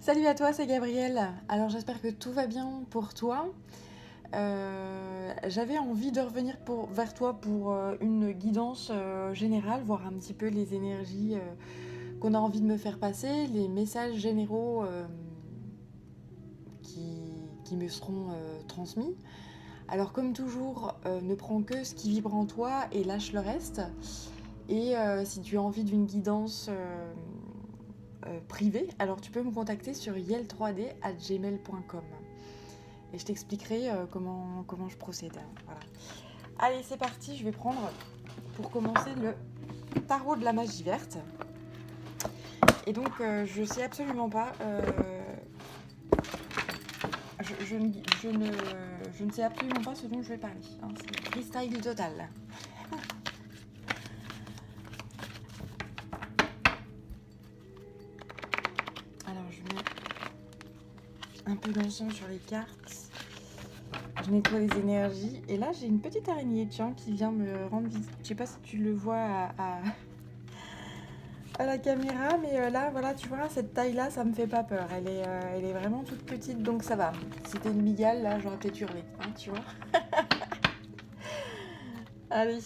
Salut à toi, c'est Gabrielle. Alors j'espère que tout va bien pour toi. J'avais envie de revenir vers toi pour une guidance générale, voir un petit peu les énergies qu'on a envie de me faire passer, les messages généraux qui me seront transmis. Alors comme toujours, ne prends que ce qui vibre en toi et lâche le reste. Et si tu as envie d'une guidance privée, alors tu peux me contacter sur yel3d@gmail.com et je t'expliquerai comment je procède. Voilà. Allez, c'est parti, je vais prendre pour commencer le tarot de la magie verte. Et donc, je sais absolument pas. Je ne sais absolument pas ce dont je vais parler. Hein, c'est freestyle total. Alors, je mets un peu d'encens sur les cartes. Je nettoie les énergies. Et là, j'ai une petite araignée, tiens, qui vient me rendre visite. Je sais pas si tu le vois à la caméra, mais là, voilà, tu vois, cette taille-là, ça me fait pas peur. Elle est vraiment toute petite, donc ça va. Si c'était une migale, là, j'aurais peut-être hurlé, hein, tu vois. Allez.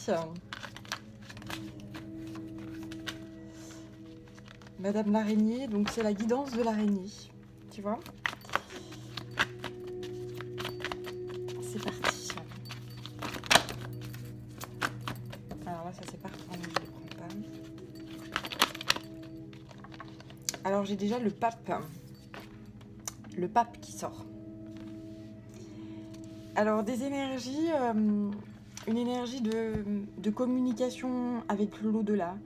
Madame l'araignée, donc c'est la guidance de l'araignée, tu vois. C'est parti. Alors là, ça c'est parti, mais je ne les prends pas. Alors j'ai déjà le pape. Le pape qui sort. Alors des énergies, une énergie de communication avec l'au-delà,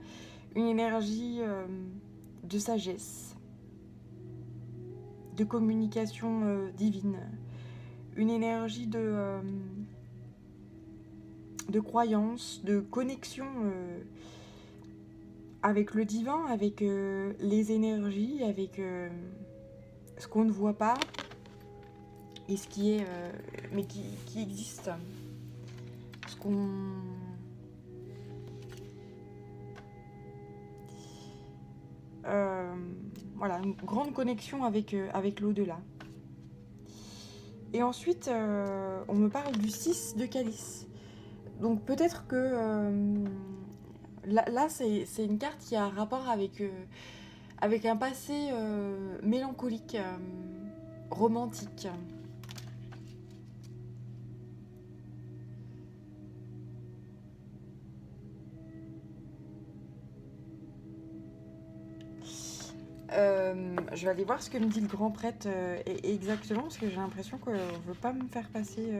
une énergie de sagesse, de communication divine, une énergie de croyance, de connexion avec le divin, avec les énergies, avec ce qu'on ne voit pas et ce qui est, mais qui existe. Ce qu'on... voilà, une grande connexion avec l'au-delà. Et ensuite, on me parle du 6 de calice. Donc peut-être que là c'est une carte qui a un rapport avec un passé mélancolique, romantique. Je vais aller voir ce que me dit le grand prêtre exactement, parce que j'ai l'impression qu'on ne veut pas me faire passer...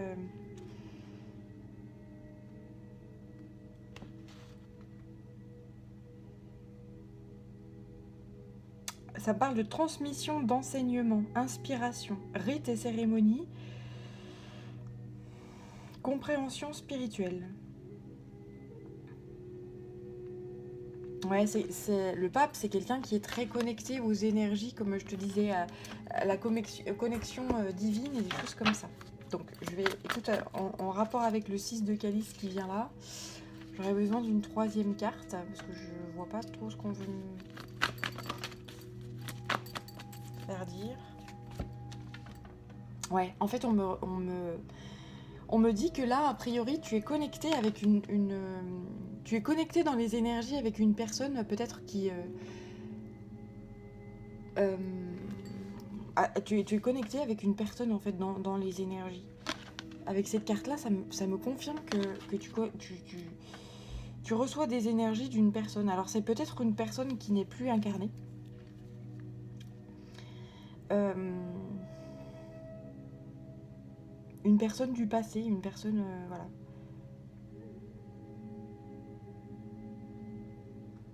Ça parle de transmission d'enseignement, inspiration, rites et cérémonies, compréhension spirituelle. Ouais, le pape, c'est quelqu'un qui est très connecté aux énergies, comme je te disais, à la connexion divine et des choses comme ça. Donc, écoute, en rapport avec le 6 de calice qui vient là, j'aurais besoin d'une troisième carte, parce que je vois pas trop ce qu'on veut me faire dire. Ouais, en fait, on me dit que là, a priori, tu es connecté avec tu es connecté dans les énergies avec une personne peut-être qui... tu es connecté avec une personne en fait dans les énergies. Avec cette carte-là, ça me confirme que tu reçois des énergies d'une personne. Alors c'est peut-être une personne qui n'est plus incarnée. Une personne du passé, une personne... voilà.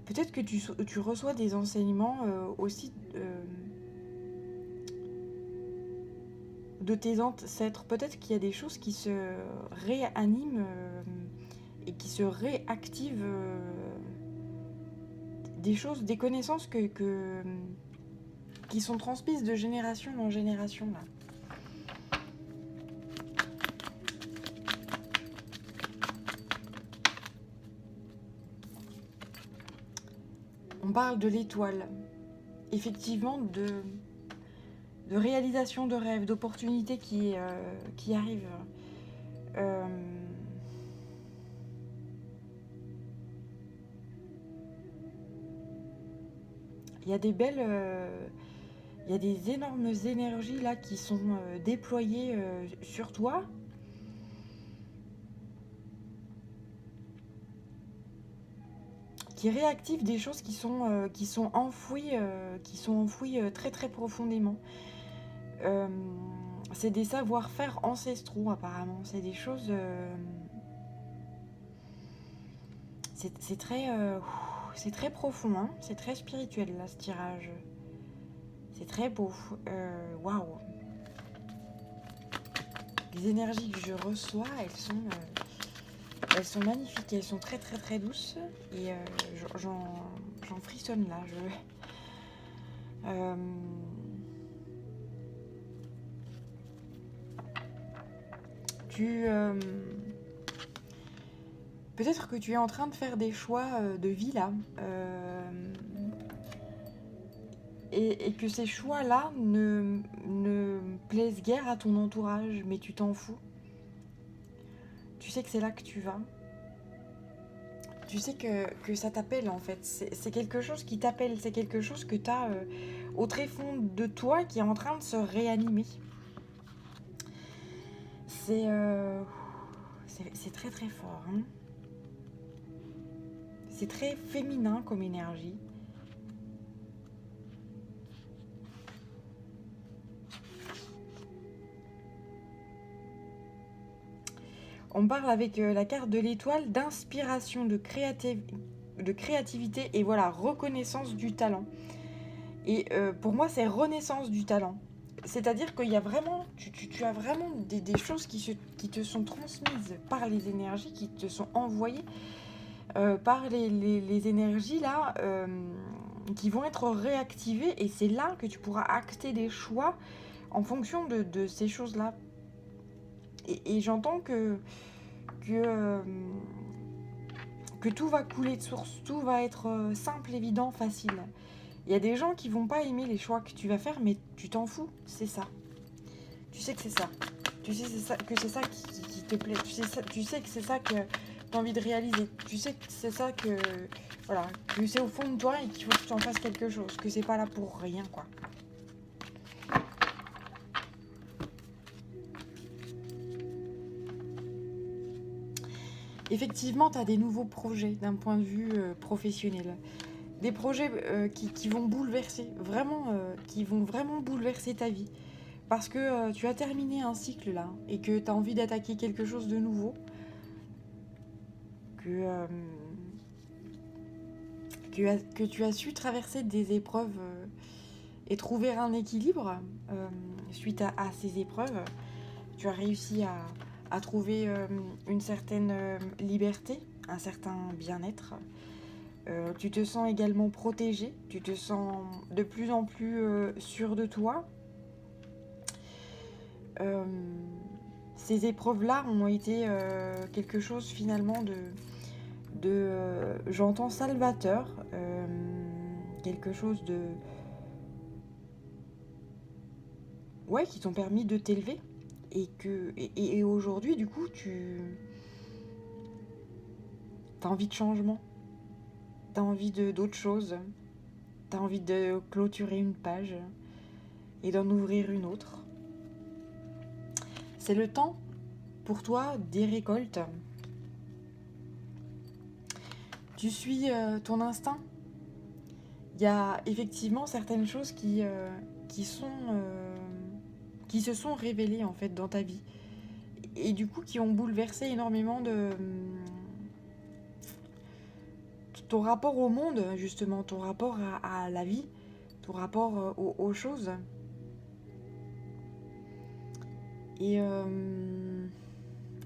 Peut-être que tu reçois des enseignements aussi de tes ancêtres. Peut-être qu'il y a des choses qui se réaniment et qui se réactivent. Des choses, des connaissances qui sont transmises de génération en génération. Là. On parle de l'étoile. Effectivement, de réalisation de rêves, d'opportunités qui arrivent. Euh, Il y a des belles... il y a des énormes énergies là qui sont déployées sur toi. Qui réactivent des choses qui sont enfouies très très profondément. C'est des savoir-faire ancestraux apparemment. C'est des choses... c'est très profond, hein. C'est très spirituel là ce tirage. C'est très beau. Waouh. Les énergies que je reçois, elles sont magnifiques. Elles sont très très très douces. Et j'en frissonne là. Peut-être que tu es en train de faire des choix de vie là. Et que ces choix-là ne plaisent guère à ton entourage, mais tu t'en fous. Tu sais que c'est là que tu vas. Tu sais que ça t'appelle en fait. C'est quelque chose qui t'appelle, c'est quelque chose que tu as au tréfond de toi qui est en train de se réanimer. C'est très très fort. Hein. C'est très féminin comme énergie. On parle avec la carte de l'étoile d'inspiration, de créativité et voilà, reconnaissance du talent. Et pour moi, c'est renaissance du talent. C'est-à-dire qu'il y a vraiment, tu as vraiment des choses qui te sont transmises par les énergies, qui te sont envoyées par les énergies là, qui vont être réactivées. Et c'est là que tu pourras acter des choix en fonction de ces choses-là. Et j'entends que tout va couler de source, tout va être simple, évident, facile. Il y a des gens qui vont pas aimer les choix que tu vas faire, mais tu t'en fous, c'est ça. Tu sais que c'est ça. Tu sais que c'est ça qui te plaît. Tu sais que c'est ça que tu as envie de réaliser. Tu sais que c'est ça que... Voilà, que c'est au fond de toi et qu'il faut que tu en fasses quelque chose. Que c'est pas là pour rien, quoi. Effectivement, tu as des nouveaux projets d'un point de vue professionnel. Des projets qui vont bouleverser, vraiment, qui vont vraiment bouleverser ta vie. Parce que tu as terminé un cycle là, et que tu as envie d'attaquer quelque chose de nouveau. Que tu as su traverser des épreuves et trouver un équilibre suite à ces épreuves. Tu as réussi à trouver une certaine liberté, un certain bien-être. Tu te sens également protégé, tu te sens de plus en plus sûr de toi. Ces épreuves-là ont été quelque chose finalement j'entends salvateur, quelque chose de... Ouais, qui t'ont permis de t'élever. Et aujourd'hui, du coup, t'as envie de changement. T'as envie d'autre chose. T'as envie de clôturer une page et d'en ouvrir une autre. C'est le temps pour toi des récoltes. Tu suis ton instinct. Il y a effectivement certaines choses qui se sont révélées en fait dans ta vie et du coup qui ont bouleversé énormément de ton rapport au monde, justement, ton rapport à la vie, ton rapport aux choses. Et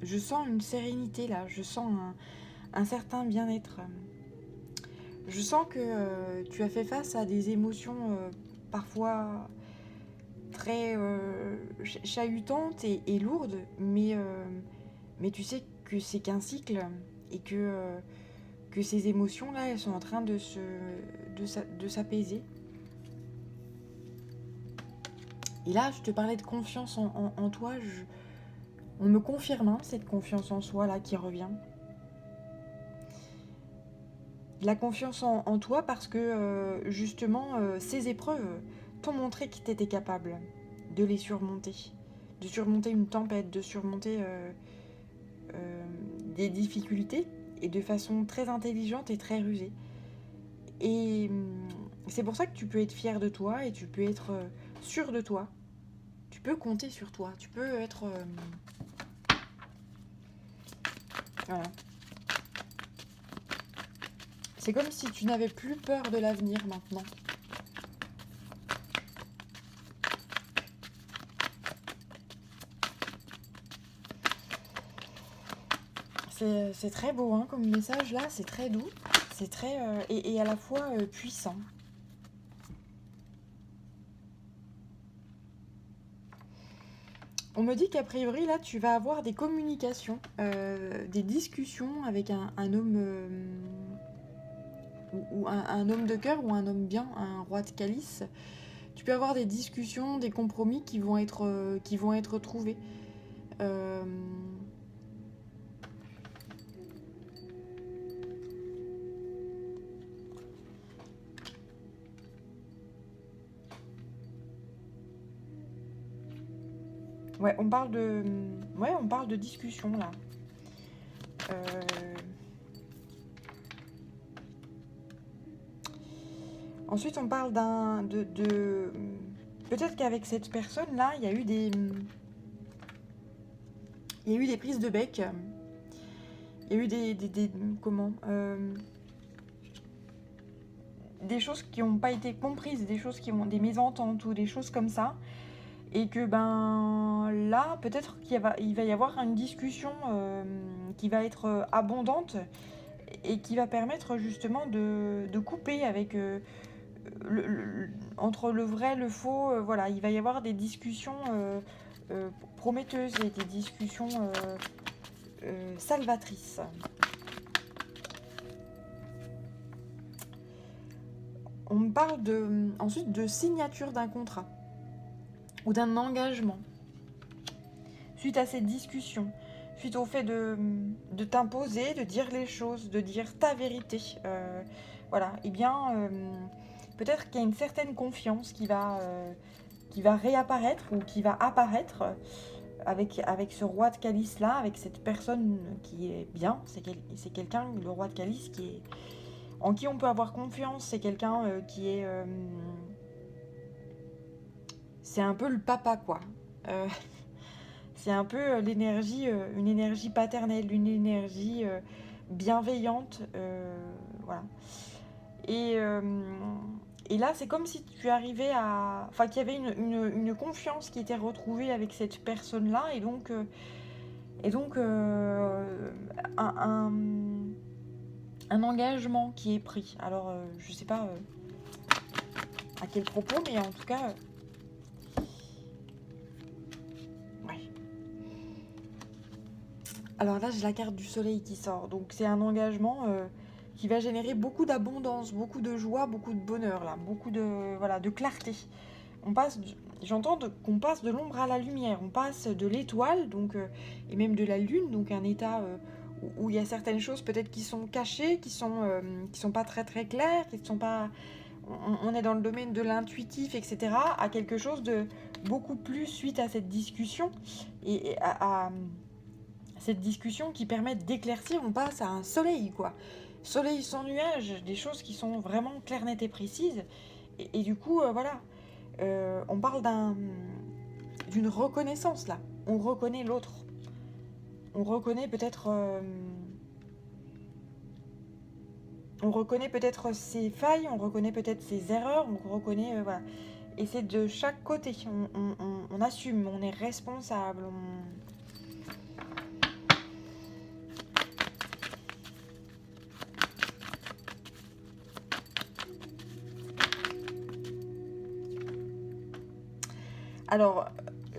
je sens une sérénité là, je sens un certain bien-être. Je sens que tu as fait face à des émotions parfois très chahutantes et lourdes, mais tu sais que c'est qu'un cycle et que ces émotions-là, elles sont en train de s'apaiser. Et là, je te parlais de confiance en toi. On me confirme hein, cette confiance en soi là qui revient. La confiance en toi parce que justement ces épreuves t'ont montré que tu étais capable de les surmonter. De surmonter une tempête, de surmonter des difficultés et de façon très intelligente et très rusée. Et c'est pour ça que tu peux être fier de toi et tu peux être sûr de toi. Tu peux compter sur toi. Tu peux être... voilà. C'est comme si tu n'avais plus peur de l'avenir maintenant. C'est très beau hein, comme message là, c'est très doux, c'est très et à la fois puissant. On me dit qu'a priori là tu vas avoir des communications, des discussions avec un homme ou un homme de cœur ou un homme bien, un roi de calice. Tu peux avoir des discussions, des compromis qui vont être trouvés. Euh, Ouais, on parle de discussion là. Euh, Ensuite, on parle peut-être qu'avec cette personne là, il y a eu des prises de bec. Il y a eu des choses qui n'ont pas été comprises, des choses qui ont des mésententes ou des choses comme ça. Et que ben là, peut-être qu'il va y avoir une discussion qui va être abondante et qui va permettre justement de couper avec entre le vrai et le faux. Voilà, il va y avoir des discussions prometteuses et des discussions salvatrices. On me parle ensuite de signature d'un contrat ou d'un engagement. Suite à cette discussion, suite au fait de t'imposer, de dire les choses, de dire ta vérité, voilà, et bien peut-être qu'il y a une certaine confiance qui va réapparaître ou qui va apparaître avec ce roi de calice là, avec cette personne qui est bien, c'est quelqu'un, le roi de calice, en qui on peut avoir confiance, c'est quelqu'un qui est... c'est un peu le papa quoi. C'est un peu l'énergie, une énergie paternelle, une énergie bienveillante, voilà. Et là, c'est comme si tu arrivais à... Enfin, qu'il y avait une confiance qui était retrouvée avec cette personne-là, et donc un engagement qui est pris. Alors, je sais pas à quel propos, mais en tout cas... ouais. Alors là, j'ai la carte du soleil qui sort, donc c'est un engagement... qui va générer beaucoup d'abondance, beaucoup de joie, beaucoup de bonheur, là, beaucoup de clarté. J'entends qu'on passe de l'ombre à la lumière, on passe de l'étoile, donc et même de la lune, donc un état où il y a certaines choses peut-être qui sont cachées, qui sont pas très très claires, qui sont pas, on est dans le domaine de l'intuitif, etc., à quelque chose de beaucoup plus suite à cette discussion et à cette discussion qui permet d'éclaircir, on passe à un soleil, quoi. Soleil sans nuages, des choses qui sont vraiment claires, nettes et précises. Et du coup, voilà, on parle d'une reconnaissance, là. On reconnaît l'autre. On reconnaît peut-être... on reconnaît peut-être ses failles, on reconnaît peut-être ses erreurs, on reconnaît... voilà. Et c'est de chaque côté. On assume, on est responsable, Alors,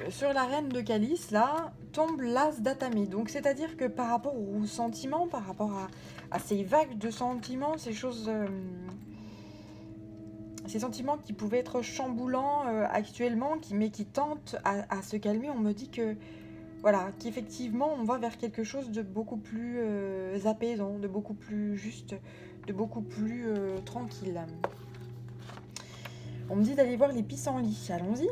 sur la reine de calice, là, tombe l'as d'atamé. Donc, c'est-à-dire que par rapport aux sentiments, par rapport à ces vagues de sentiments, ces choses ces sentiments qui pouvaient être chamboulants actuellement, mais qui tentent à se calmer, on me dit que voilà, qu'effectivement on va vers quelque chose de beaucoup plus apaisant, de beaucoup plus juste, de beaucoup plus tranquille. On me dit d'aller voir les pissenlits, allons-y.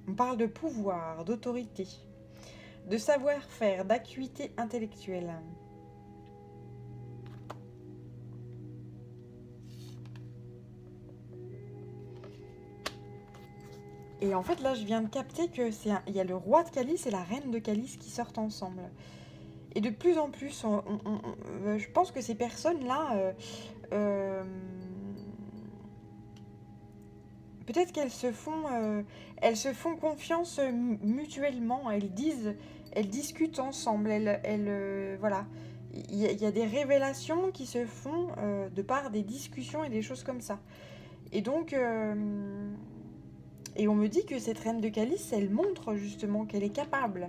On parle de pouvoir, d'autorité, de savoir-faire, d'acuité intellectuelle. Et en fait, là, je viens de capter que il y a le roi de calice et la reine de calice qui sortent ensemble. Et de plus en plus, je pense que ces personnes-là, euh, peut-être elles se font confiance mutuellement. Elles discutent ensemble. Voilà. Il y a des révélations qui se font de par des discussions et des choses comme ça. Et donc, et on me dit que cette reine de calice, elle montre justement qu'elle est capable,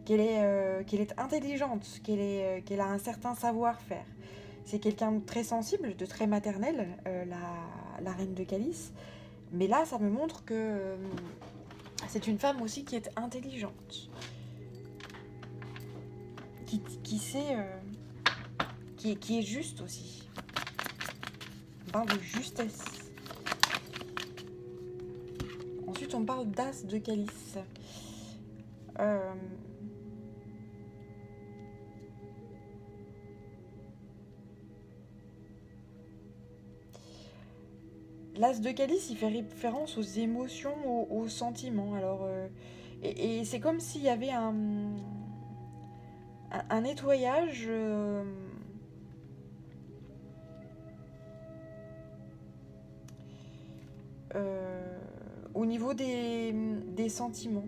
qu'elle est intelligente, qu'elle a un certain savoir-faire. C'est quelqu'un de très sensible, de très maternel, la reine de calice. Mais là, ça me montre que c'est une femme aussi qui est intelligente, qui sait, qui est juste aussi. On parle de justesse. Ensuite, on parle d'as de calice. L'as de calice, il fait référence aux émotions, aux sentiments. Alors, et c'est comme s'il y avait un nettoyage au niveau des sentiments.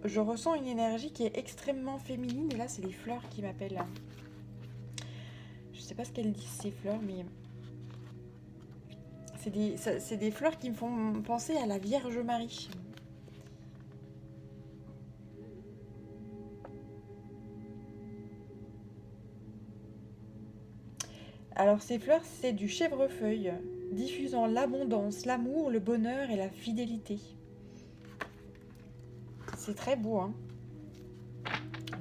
Je ressens une énergie qui est extrêmement féminine, et là, c'est les fleurs qui m'appellent. Je sais pas ce qu'elles disent, ces fleurs, mais c'est des fleurs qui me font penser à la Vierge Marie. Alors, ces fleurs, c'est du chèvrefeuille, diffusant l'abondance, l'amour, le bonheur et la fidélité. C'est très beau, hein.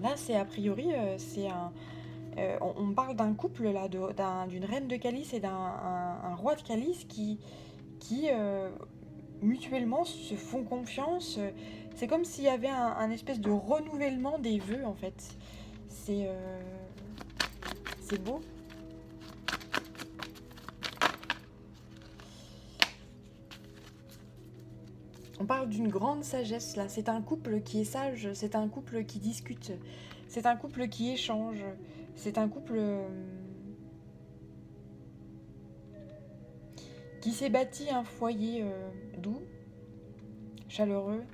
Là, c'est a priori, c'est on parle d'un couple là, d'une reine de calice et d'un roi de calice qui mutuellement se font confiance. C'est comme s'il y avait un espèce de renouvellement des vœux en fait. C'est beau. On parle d'une grande sagesse là. C'est un couple qui est sage, c'est un couple qui discute, c'est un couple qui échange, c'est un couple qui s'est bâti un foyer doux, chaleureux.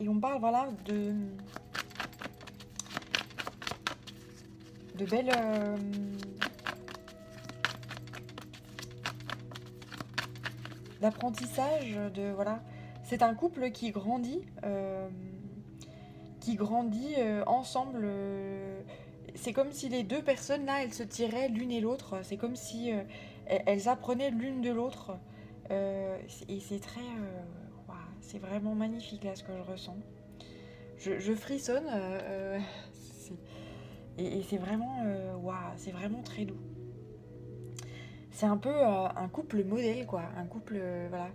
Et on parle voilà de belles d'apprentissage, de voilà. C'est un couple qui grandit ensemble. C'est comme si les deux personnes là, elles se tiraient l'une et l'autre. C'est comme si elles apprenaient l'une de l'autre. Et c'est très, ouah, c'est vraiment magnifique là ce que je ressens. Je frissonne. Et c'est vraiment, ouah, c'est vraiment très doux. C'est un peu un couple modèle quoi, un couple voilà.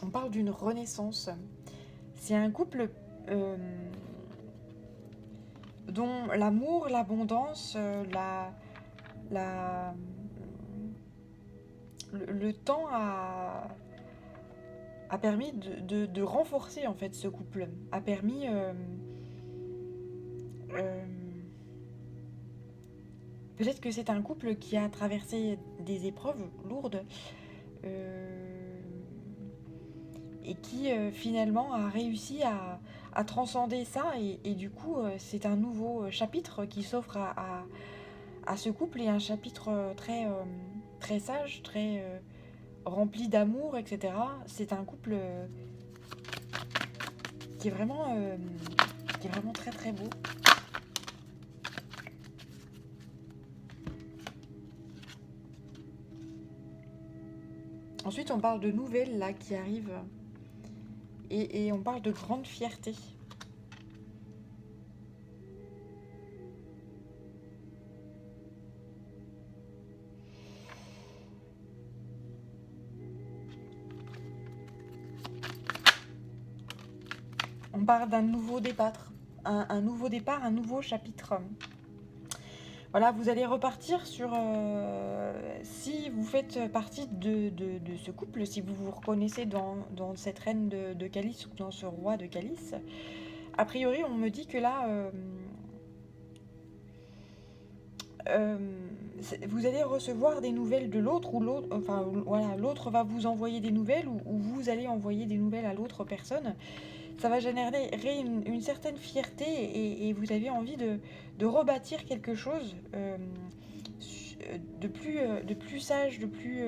On parle d'une renaissance. C'est un couple dont l'amour, l'abondance, la, le temps a permis de renforcer en fait ce couple, a permis euh, peut-être que c'est un couple qui a traversé des épreuves lourdes et qui finalement a réussi à transcender ça et du coup c'est un nouveau chapitre qui s'offre à ce couple et un chapitre très sage, très rempli d'amour, etc. C'est un couple qui est vraiment très très beau. Ensuite, on parle de nouvelles là qui arrivent et on parle de grande fierté. On parle d'un nouveau départ, un nouveau départ, un nouveau chapitre. Voilà, vous allez repartir sur... si vous faites partie de ce couple, si vous vous reconnaissez dans cette reine de calice ou dans ce roi de calice, a priori, on me dit que là, vous allez recevoir des nouvelles de l'autre, ou l'autre, enfin voilà, l'autre va vous envoyer des nouvelles, ou vous allez envoyer des nouvelles à l'autre personne. Ça va générer une certaine fierté et vous avez envie de rebâtir quelque chose de plus sage, de plus...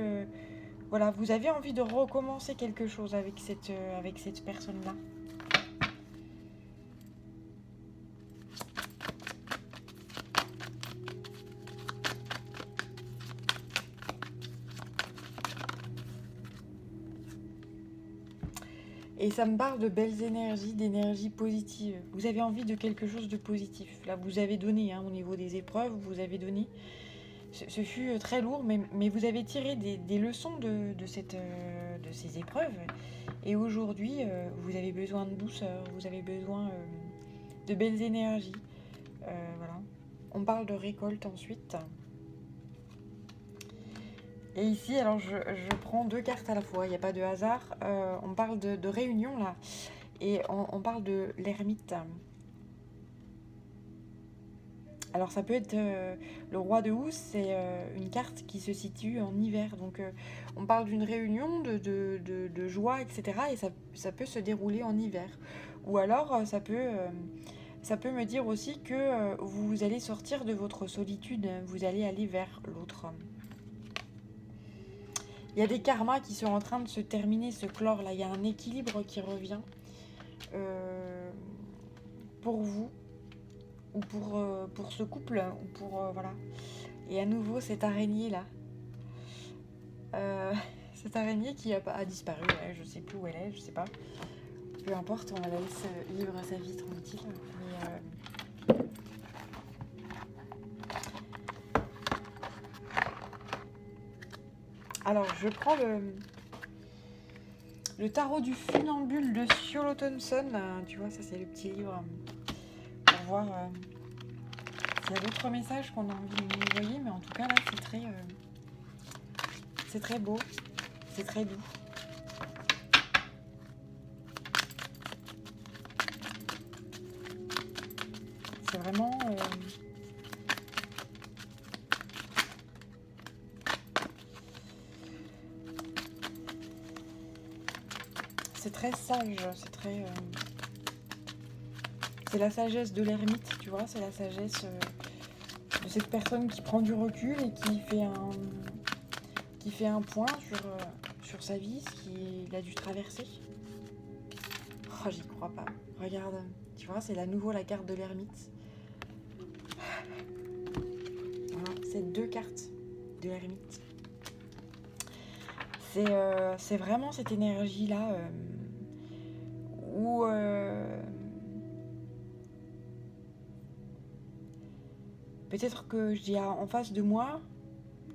voilà, vous avez envie de recommencer quelque chose avec cette personne-là. Et ça me parle de belles énergies, d'énergie positive. Vous avez envie de quelque chose de positif. Là, vous avez donné, hein, au niveau des épreuves, vous avez donné. Ce fut très lourd, mais vous avez tiré des leçons de ces épreuves. Et aujourd'hui, vous avez besoin de douceur, vous avez besoin de belles énergies. Voilà. On parle de récolte ensuite. Et ici, alors je prends 2 cartes à la fois, il n'y a pas de hasard. On parle de réunion là, et on parle de l'ermite. Alors ça peut être le roi de housse, c'est une carte qui se situe en hiver. Donc on parle d'une réunion de joie, etc. Et ça peut se dérouler en hiver. Ou alors ça peut me dire aussi que vous allez sortir de votre solitude, vous allez aller vers l'autre. Il y a des karmas qui sont en train de se terminer, se clore là. Il y a un équilibre qui revient pour vous ou pour ce couple ou pour voilà. Et à nouveau cette araignée là, cette araignée qui a disparu. Ouais, je sais plus où elle est, je sais pas. Peu importe, on la laisse vivre sa vie tranquille. Mais alors je prends le tarot du funambule de Ciolo Thompson. Tu vois, ça c'est le petit livre pour voir s'il y a d'autres messages qu'on a envie de nous envoyer. Mais en tout cas là c'est très beau, c'est très doux. C'est vraiment... c'est très sage, c'est très... c'est la sagesse de l'ermite, tu vois, c'est la sagesse de cette personne qui prend du recul et qui fait un point sur sa vie, ce qu'il a dû traverser. Oh, j'y crois pas. Regarde, tu vois, c'est à nouveau la carte de l'ermite. Voilà, c'est 2 cartes de l'ermite. C'est vraiment cette énergie-là où peut-être que je dis en face de moi,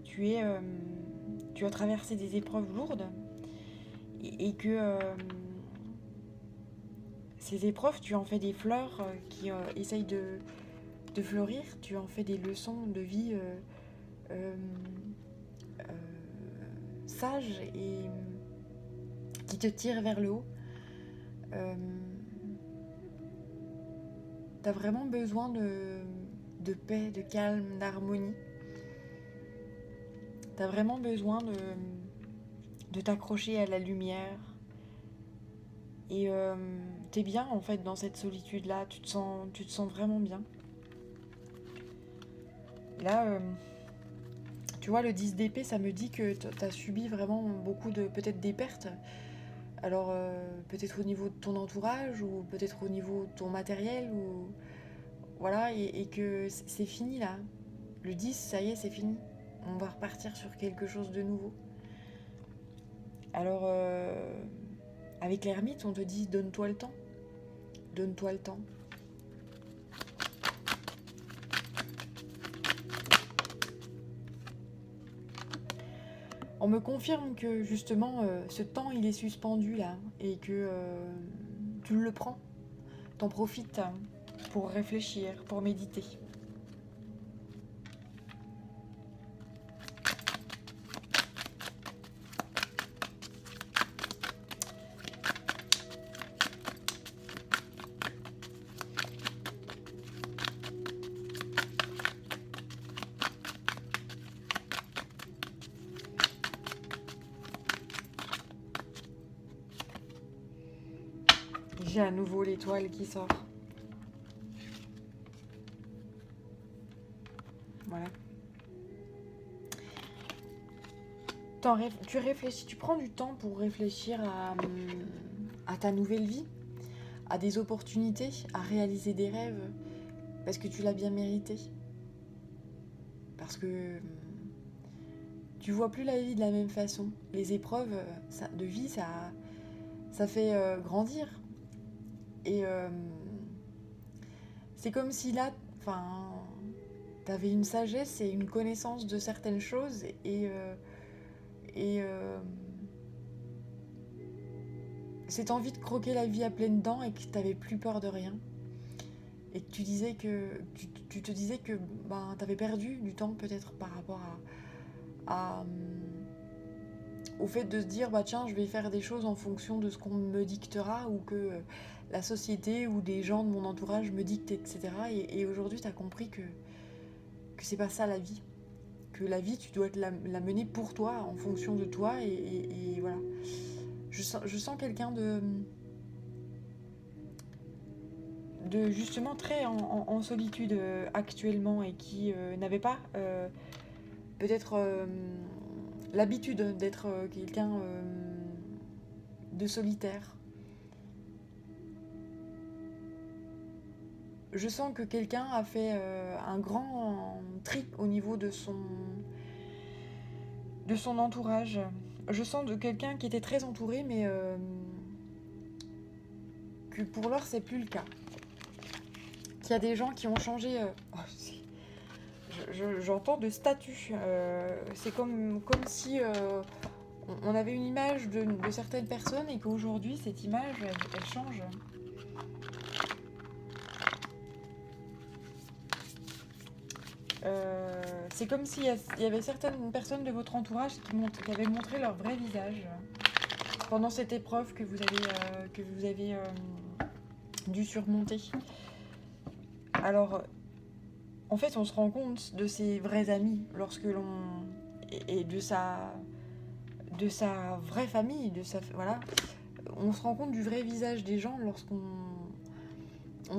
tu as traversé des épreuves lourdes et que ces épreuves, tu en fais des fleurs qui essayent de fleurir, tu en fais des leçons de vie sages et qui te tirent vers le haut. Tu as vraiment besoin de paix, de calme, d'harmonie. Tu as vraiment besoin de t'accrocher à la lumière. Et t'es bien en fait dans cette solitude-là, tu te sens vraiment bien. Là, tu vois, le 10 d'épée, ça me dit que tu as subi vraiment beaucoup de, peut-être des pertes. Alors, peut-être au niveau de ton entourage, ou peut-être au niveau de ton matériel, ou voilà, et que c'est fini là. Le 10, ça y est, c'est fini. On va repartir sur quelque chose de nouveau. Alors, avec l'ermite, on te dit donne-toi le temps. Donne-toi le temps. On me confirme que justement, ce temps, il est suspendu là, et que tu le prends. T'en profites pour réfléchir, pour méditer. J'ai à nouveau l'étoile qui sort. Voilà. Tu réfléchis, tu prends du temps pour réfléchir à ta nouvelle vie, à des opportunités, à réaliser des rêves, parce que tu l'as bien mérité. Parce que tu vois plus la vie de la même façon. Les épreuves de vie, ça fait grandir. Et c'est comme si là, enfin, t'avais une sagesse et une connaissance de certaines choses et cette envie de croquer la vie à pleines dents et que t'avais plus peur de rien. Et que tu te disais que ben, t'avais perdu du temps peut-être par rapport au fait de se dire bah tiens, je vais faire des choses en fonction de ce qu'on me dictera, ou que la société ou des gens de mon entourage me dictent, etc. Et aujourd'hui, tu as compris que c'est pas ça la vie. Que la vie, tu dois la mener pour toi, en fonction de toi. Et voilà. Je sens quelqu'un de justement très en solitude actuellement, et qui n'avait pas peut-être l'habitude d'être quelqu'un de solitaire. Je sens que quelqu'un a fait un grand tri au niveau de son entourage. Je sens de quelqu'un qui était très entouré, mais que pour l'heure, c'est plus le cas. Qu'il y a des gens qui ont changé... j'entends de statut. C'est comme si on avait une image de certaines personnes, et qu'aujourd'hui, cette image, elle change. C'est comme s'il y avait certaines personnes de votre entourage qui avaient montré leur vrai visage pendant cette épreuve que vous avez dû surmonter. Alors, en fait, on se rend compte de ses vrais amis lorsque l'on... et de sa vraie famille, voilà. On se rend compte du vrai visage des gens lorsqu'on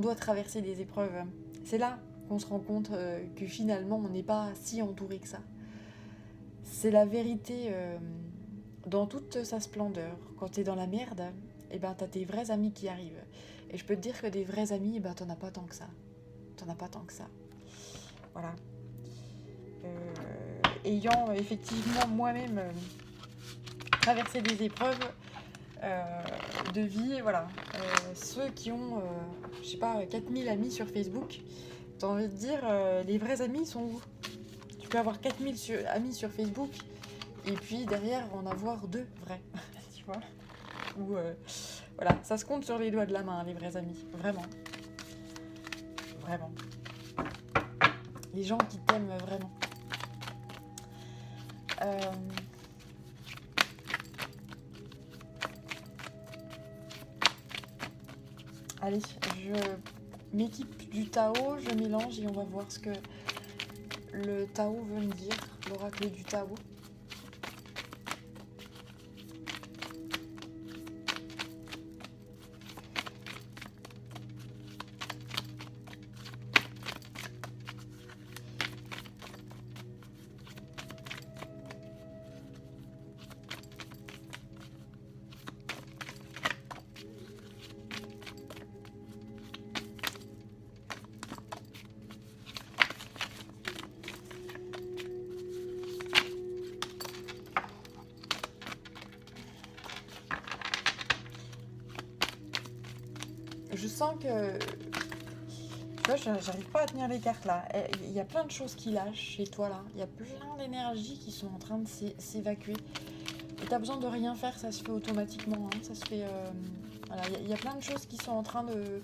doit traverser des épreuves. C'est là qu'on se rend compte que finalement, on n'est pas si entouré que ça. C'est la vérité dans toute sa splendeur. Quand t'es dans la merde, eh ben, t'as tes vrais amis qui arrivent. Et je peux te dire que des vrais amis, eh ben, t'en as pas tant que ça. T'en as pas tant que ça. Voilà. Ayant effectivement moi-même traversé des épreuves de vie, voilà. Ceux qui ont, je sais pas, 4000 amis sur Facebook, t'as envie de dire, les vrais amis sont où? Tu peux avoir 4000 amis sur Facebook, et puis derrière en avoir 2 vrais, tu vois. Ou voilà, ça se compte sur les doigts de la main, les vrais amis, vraiment. Vraiment. Les gens qui t'aiment vraiment. Allez, je m'équipe du Tao, je mélange et on va voir ce que le Tao veut me dire, l'oracle du Tao. Je sens que... Tu vois, j'arrive pas à tenir les cartes là. Il y a plein de choses qui lâchent chez toi là. Il y a plein d'énergies qui sont en train de s'évacuer. Et t'as besoin de rien faire, ça se fait automatiquement. Hein. Ça se fait... Voilà, il y a plein de choses qui sont en train de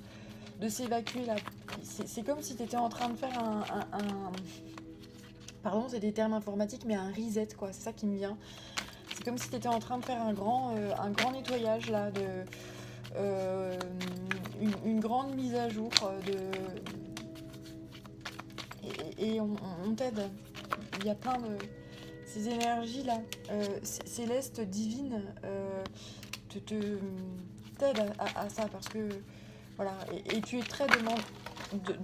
s'évacuer là. C'est comme si t'étais en train de faire Pardon, c'est des termes informatiques, mais un reset quoi. C'est ça qui me vient. C'est comme si t'étais en train de faire un grand nettoyage là, une grande mise à jour et on t'aide. Il y a plein de ces énergies là célestes, divines, t'aident à ça parce que voilà. Et tu es très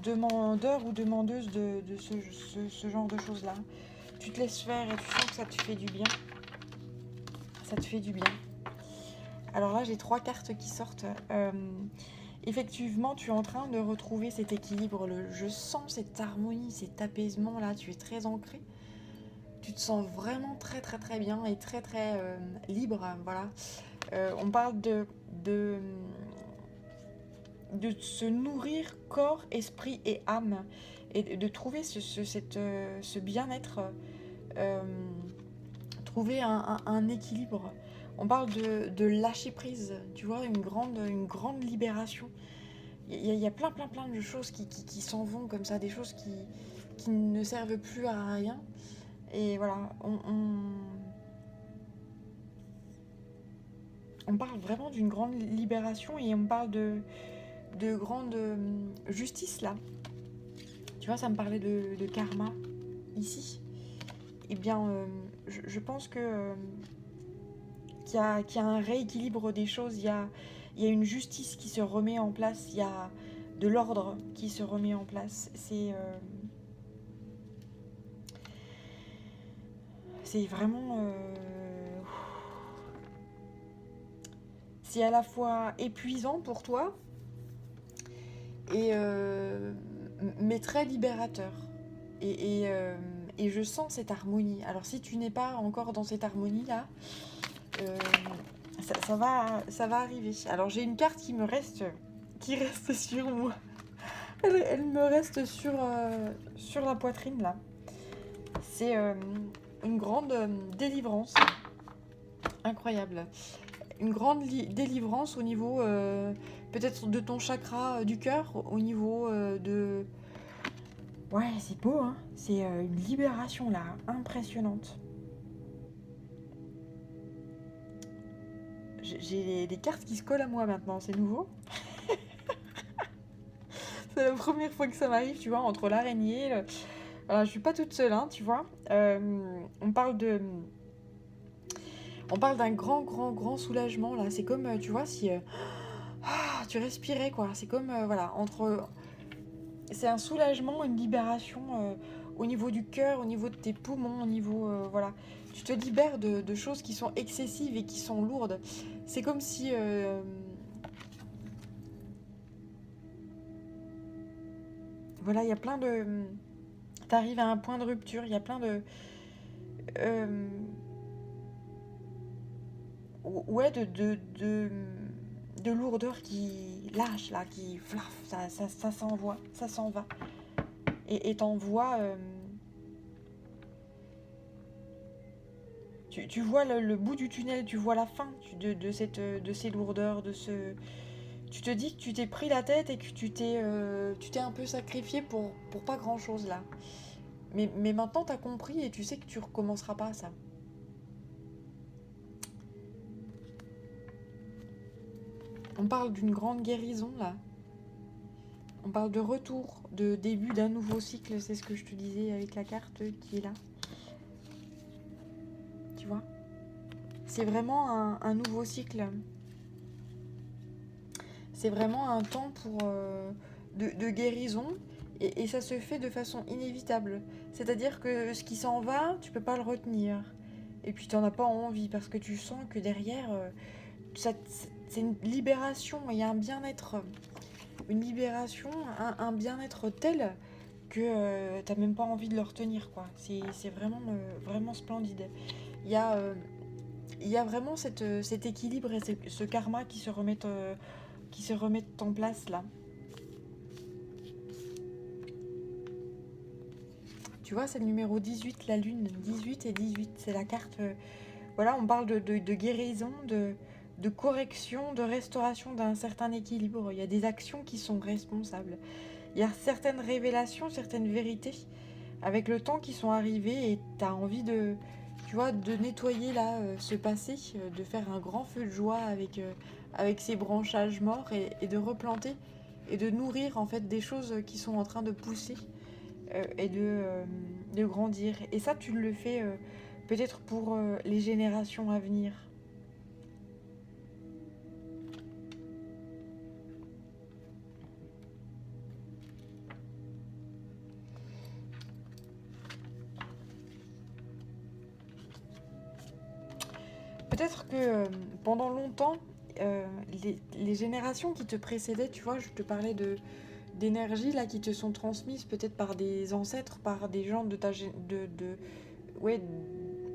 demandeur ou demandeuse de ce genre de choses là. Tu te laisses faire et tu sens que ça te fait du bien. Ça te fait du bien. Alors là, j'ai 3 cartes qui sortent. Effectivement, tu es en train de retrouver cet équilibre. Je sens cette harmonie, cet apaisement là. Tu es très ancré. Tu te sens vraiment très très très bien et très très libre. Voilà. On parle de se nourrir corps, esprit et âme et de trouver ce bien-être. Trouver un équilibre. On parle de lâcher prise, tu vois, une grande libération. Il y a plein de choses qui s'en vont comme ça, des choses qui ne servent plus à rien. Et voilà, on parle vraiment d'une grande libération et on parle de grande justice là. Tu vois, ça me parlait de karma ici. Eh bien, je pense que... qu'il y a un rééquilibre des choses, il y a une justice qui se remet en place, il y a de l'ordre qui se remet en place. C'est vraiment... c'est à la fois épuisant pour toi, mais très libérateur. Et je sens cette harmonie. Alors si tu n'es pas encore dans cette harmonie-là, ça va arriver. Alors j'ai une carte qui reste sur moi. Elle me reste sur la poitrine là. C'est une grande délivrance. Incroyable. Une grande délivrance au niveau peut-être de ton chakra du cœur, au niveau de... Ouais, c'est beau, hein. C'est une libération là, impressionnante. J'ai des cartes qui se collent à moi maintenant, c'est nouveau. C'est la première fois que ça m'arrive, tu vois, entre l'araignée... Voilà, je suis pas toute seule, hein, tu vois. On parle d'un grand soulagement, là. C'est comme, tu vois, si... tu respirais, quoi. C'est comme, voilà, c'est un soulagement, une libération au niveau du cœur, au niveau de tes poumons, au niveau... voilà. Tu te libères de choses qui sont excessives et qui sont lourdes. C'est comme si... voilà, il y a plein de... T'arrives à un point de rupture, il y a plein de... ouais, de lourdeur qui lâche, là, qui... Flaf, ça s'envoie, ça s'en va. Et t'envoies... tu vois le bout du tunnel, tu vois la fin de ces lourdeurs, de ce... Tu te dis que tu t'es pris la tête et que tu t'es un peu sacrifié pour pas grand-chose, là. Mais maintenant, t'as compris et tu sais que tu recommenceras pas ça. On parle d'une grande guérison, là. On parle de retour, de début d'un nouveau cycle, c'est ce que je te disais avec la carte qui est là. Tu vois ? C'est vraiment un nouveau cycle. C'est vraiment un temps de guérison et ça se fait de façon inévitable. C'est-à-dire que ce qui s'en va, tu peux pas le retenir. Et puis tu n'en as pas envie parce que tu sens que derrière, c'est une libération, il y a un bien-être, une libération, un bien-être tel que tu n'as même pas envie de le retenir, quoi. C'est vraiment, vraiment splendide. Il y a vraiment cet équilibre et ce karma qui se remettent qui se remettent en place là. Tu vois, c'est le numéro 18, la lune, 18 et 18. C'est la carte, voilà, on parle de guérison, de correction, de restauration d'un certain équilibre. Il y a des actions qui sont responsables. Il y a certaines révélations, certaines vérités avec le temps qui sont arrivées et tu as envie de, tu vois, de nettoyer là ce passé, de faire un grand feu de joie avec ces branchages morts et de replanter et de nourrir en fait des choses qui sont en train de pousser et de grandir. Et ça, tu le fais peut-être pour les générations à venir. Peut-être que pendant longtemps, les générations qui te précédaient, tu vois, je te parlais d'énergie là qui te sont transmises peut-être par des ancêtres, par des gens de ta ouais,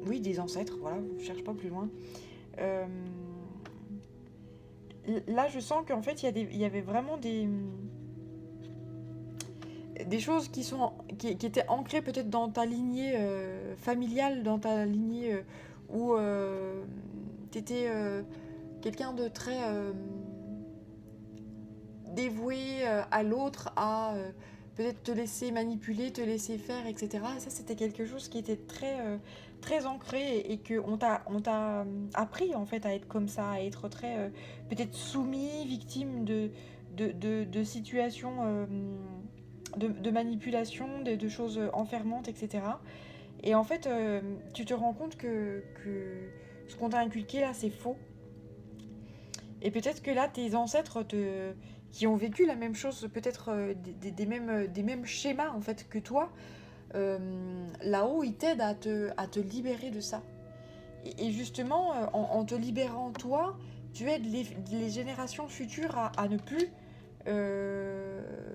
oui, des ancêtres, voilà, je cherche pas plus loin. Euh, Là, je sens qu'en fait, il y avait vraiment des choses qui étaient ancrées peut-être dans ta lignée familiale, dans ta lignée où tu étais quelqu'un de très dévoué à l'autre, à peut-être te laisser manipuler, te laisser faire, etc. Et ça, c'était quelque chose qui était très ancré et que on t'a appris en fait à être comme ça, à être très peut-être soumis, victime de situations de manipulation, de choses enfermantes, etc. Et en fait, tu te rends compte que ce qu'on t'a inculqué là, c'est faux. Et peut-être que là, tes ancêtres qui ont vécu la même chose, peut-être des mêmes schémas en fait que toi, là-haut, ils t'aident à te libérer de ça. Et justement, en te libérant toi, tu aides les générations futures à ne plus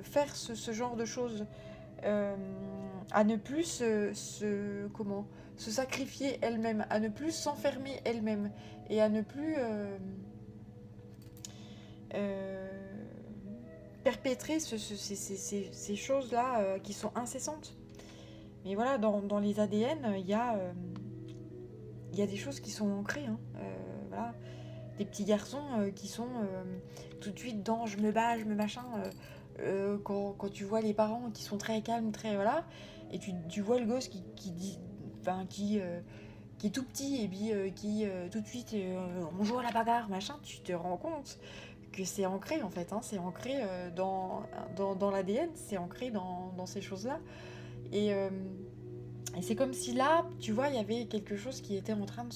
faire ce genre de choses, euh, à ne plus se sacrifier elle-même, à ne plus s'enfermer elle-même et à ne plus euh, perpétrer ces choses-là qui sont incessantes. Mais voilà, dans les ADN, il y a des choses qui sont ancrées. Hein. Voilà. Des petits garçons qui sont tout de suite dans je me bats, je me machin. Quand tu vois les parents qui sont très calmes, très voilà, et tu vois le gosse qui dit, enfin, qui est tout petit et puis qui tout de suite on joue à la bagarre, machin, tu te rends compte que c'est ancré en fait, hein, c'est ancré dans l'ADN, c'est ancré dans ces choses-là. Et c'est comme si là, tu vois, il y avait quelque chose qui était en train de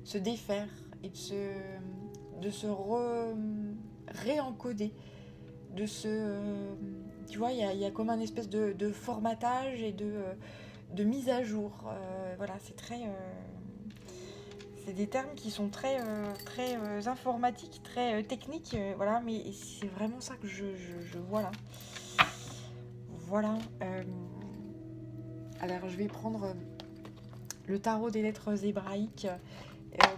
se défaire et de se réencoder, tu vois, il y a comme un espèce de formatage et de mise à jour. Voilà, c'est des termes qui sont très informatiques, très techniques, voilà, mais c'est vraiment ça que je vois là. Voilà. Alors, je vais prendre le tarot des lettres hébraïques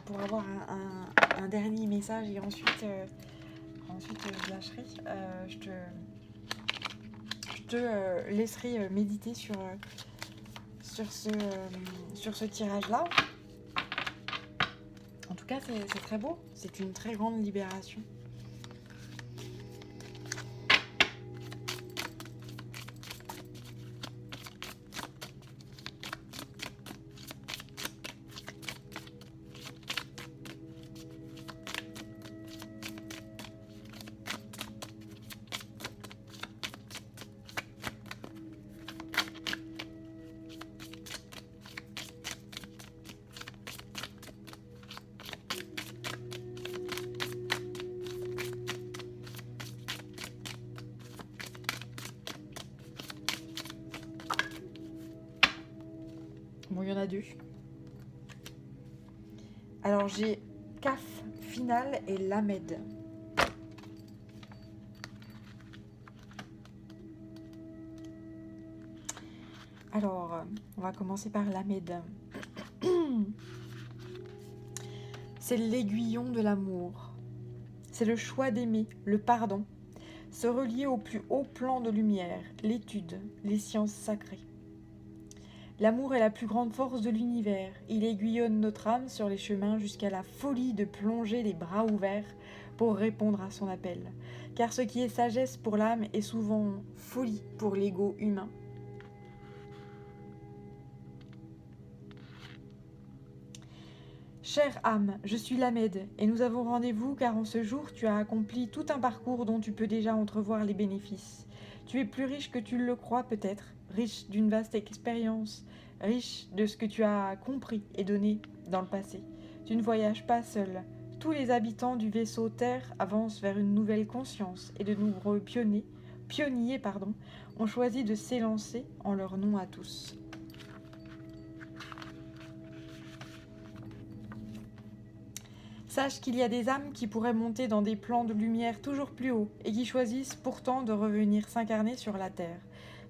pour avoir un dernier message et ensuite je lâcherai. Je te laisserai méditer sur ce tirage-là. En tout cas, c'est très beau. C'est une très grande libération. Bon, il y en a deux. Alors, j'ai CAF final et Lamed. Alors, on va commencer par Lamed. C'est l'aiguillon de l'amour. C'est le choix d'aimer, le pardon, se relier au plus haut plan de lumière, l'étude, les sciences sacrées. L'amour est la plus grande force de l'univers. Il aiguillonne notre âme sur les chemins jusqu'à la folie de plonger les bras ouverts pour répondre à son appel. Car ce qui est sagesse pour l'âme est souvent folie pour l'ego humain. Chère âme, je suis Lamed, et nous avons rendez-vous car en ce jour tu as accompli tout un parcours dont tu peux déjà entrevoir les bénéfices. Tu es plus riche que tu le crois peut-être, riche d'une vaste expérience, riche de ce que tu as compris et donné dans le passé. Tu ne voyages pas seul. Tous les habitants du vaisseau Terre avancent vers une nouvelle conscience et de nombreux pionniers, ont choisi de s'élancer en leur nom à tous. Sache qu'il y a des âmes qui pourraient monter dans des plans de lumière toujours plus hauts et qui choisissent pourtant de revenir s'incarner sur la Terre,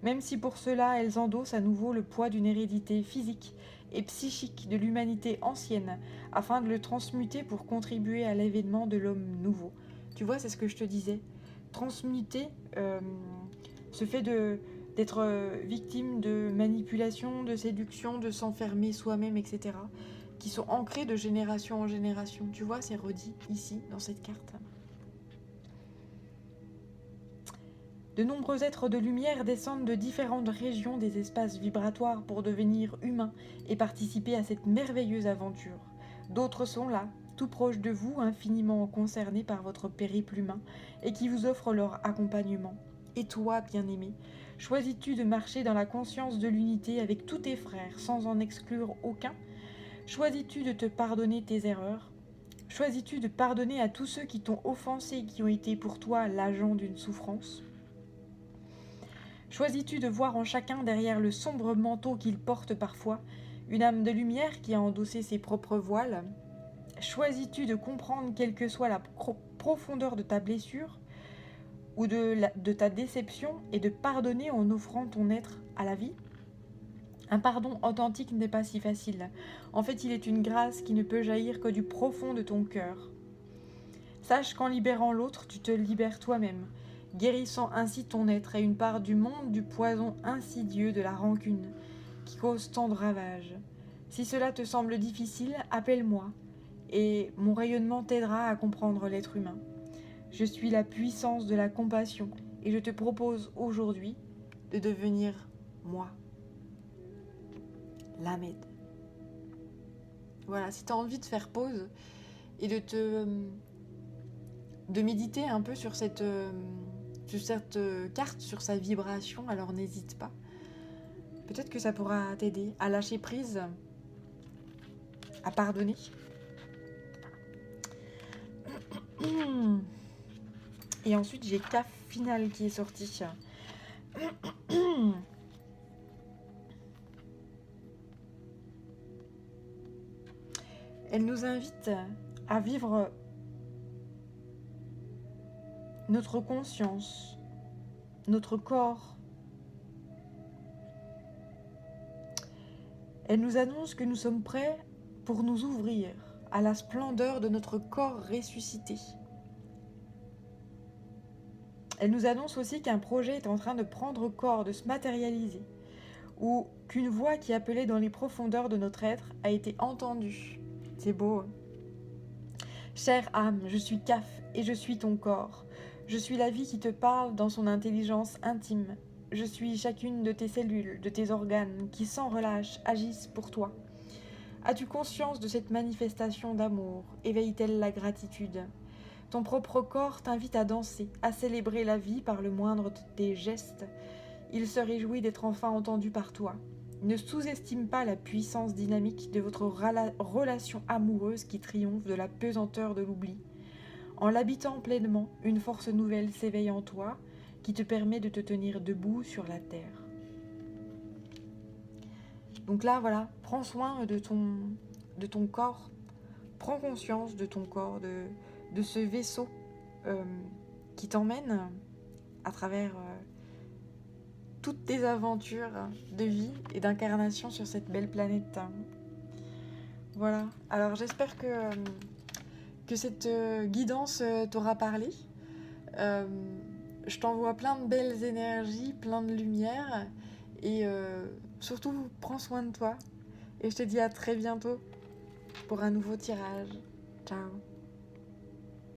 même si pour cela elles endossent à nouveau le poids d'une hérédité physique et psychique de l'humanité ancienne, afin de le transmuter pour contribuer à l'événement de l'homme nouveau. Tu vois, c'est ce que je te disais. Transmuter ce fait d'être victime de manipulation, de séduction, de s'enfermer soi-même, etc., qui sont ancrés de génération en génération. Tu vois, c'est redit ici, dans cette carte. De nombreux êtres de lumière descendent de différentes régions des espaces vibratoires pour devenir humains et participer à cette merveilleuse aventure. D'autres sont là, tout proches de vous, infiniment concernés par votre périple humain, et qui vous offrent leur accompagnement. Et toi, bien-aimé, choisis-tu de marcher dans la conscience de l'unité avec tous tes frères, sans en exclure aucun ? Choisis-tu de te pardonner tes erreurs ? Choisis-tu de pardonner à tous ceux qui t'ont offensé et qui ont été pour toi l'agent d'une souffrance ? Choisis-tu de voir en chacun, derrière le sombre manteau qu'il porte parfois, une âme de lumière qui a endossé ses propres voiles ? Choisis-tu de comprendre, quelle que soit la profondeur de ta blessure ou de ta déception, et de pardonner en offrant ton être à la vie ? Un pardon authentique n'est pas si facile. En fait, il est une grâce qui ne peut jaillir que du profond de ton cœur. Sache qu'en libérant l'autre, tu te libères toi-même, guérissant ainsi ton être et une part du monde du poison insidieux de la rancune, qui cause tant de ravages. Si cela te semble difficile, appelle-moi, et mon rayonnement t'aidera à comprendre l'être humain. Je suis la puissance de la compassion, et je te propose aujourd'hui de devenir moi. Lamed. Voilà, si tu as envie de faire pause et de méditer un peu sur cette carte, sur sa vibration, alors n'hésite pas. Peut-être que ça pourra t'aider à lâcher prise, à pardonner. Et ensuite, j'ai CAF Final qui est sorti. Elle nous invite à vivre notre conscience, notre corps. Elle nous annonce que nous sommes prêts pour nous ouvrir à la splendeur de notre corps ressuscité. Elle nous annonce aussi qu'un projet est en train de prendre corps, de se matérialiser, ou qu'une voix qui appelait dans les profondeurs de notre être a été entendue. C'est beau. Chère âme, je suis CAF et je suis ton corps. Je suis la vie qui te parle dans son intelligence intime. Je suis chacune de tes cellules, de tes organes, qui sans relâche agissent pour toi. As-tu conscience de cette manifestation d'amour ? Éveille-t-elle la gratitude ? Ton propre corps t'invite à danser, à célébrer la vie par le moindre de tes gestes. Il se réjouit d'être enfin entendu par toi. Ne sous-estime pas la puissance dynamique de votre relation amoureuse qui triomphe de la pesanteur de l'oubli. En l'habitant pleinement, une force nouvelle s'éveille en toi qui te permet de te tenir debout sur la terre. Donc là, voilà, prends soin de ton corps. Prends conscience de ton corps, de ce vaisseau qui t'emmène à travers toutes tes aventures de vie et d'incarnation sur cette belle planète. Voilà, alors j'espère que que cette guidance t'aura parlé. Euh, je t'envoie plein de belles énergies, plein de lumière. Et surtout, prends soin de toi. Et je te dis à très bientôt pour un nouveau tirage. Ciao.